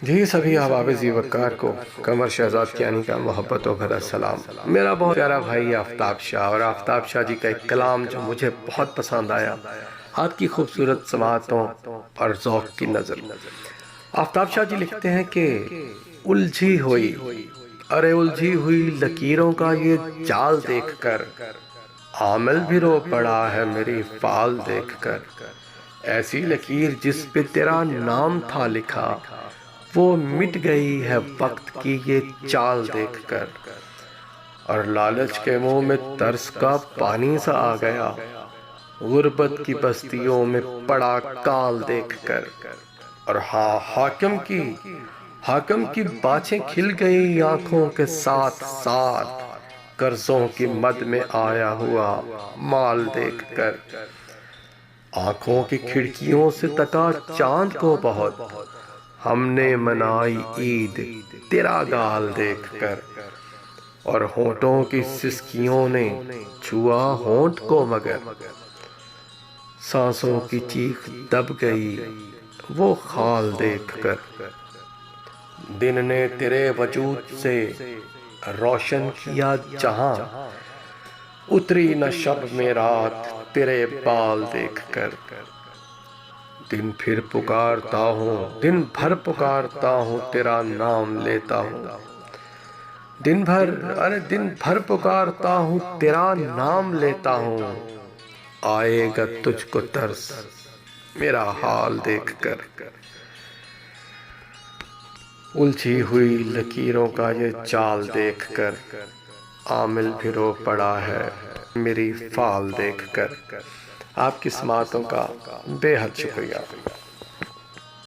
جی سبھی احباب ذی وقار کو قمر شہزاد کیانی کا محبت و بھرا سلام۔ میرا بہت پیارا بھائی آفتاب شاہ، اور آفتاب شاہ جی کا ایک کلام جو مجھے بہت پسند آیا، آپ کی خوبصورت سماعتوں اور ذوق کی نظر۔ آفتاب شاہ جی لکھتے ہیں کہ الجھی ہوئی، ارے الجھی ہوئی لکیروں کا یہ جال دیکھ کر، عامل بھی رو پڑا ہے میری فال دیکھ کر۔ ایسی لکیر جس پہ تیرا نام تھا لکھا، وہ مٹ گئی ہے وقت کی یہ چال دیکھ کر۔ اور لالچ کے منہ میں ترس کا پانی سا آ گیا، غربت کی بستیوں میں پڑا کال دیکھ کر۔ اور ہاں حاکم کی باچھیں کھل گئی آنکھوں کے ساتھ ساتھ، قرضوں کی مد میں آیا ہوا مال دیکھ کر۔ آنکھوں کی کھڑکیوں سے تکا چاند کو بہت، ہم نے منائی عید تیرا گال دیکھ کر۔ اور ہونٹوں کی سسکیوں نے چھوا ہونٹ کو مگر، سانسوں کی چیخ دب گئی وہ خال دیکھ کر۔ دن نے تیرے وجود سے روشن کیا جہاں، اتری نہ شب میں رات تیرے بال دیکھ کر۔ دن بھر پکارتا ہوں تیرا نام لیتا ہوں، دن بھر پکارتا ہوں تیرا نام لیتا ہوں، آئے گا تجھ کو ترس میرا حال دیکھ کر۔ الجھی ہوئی لکیروں کا یہ جال دیکھ کر، عامل بھی رو پڑا ہے میری فال دیکھ کر۔ آپ کی سماعتوں کا بے حد شکریہ۔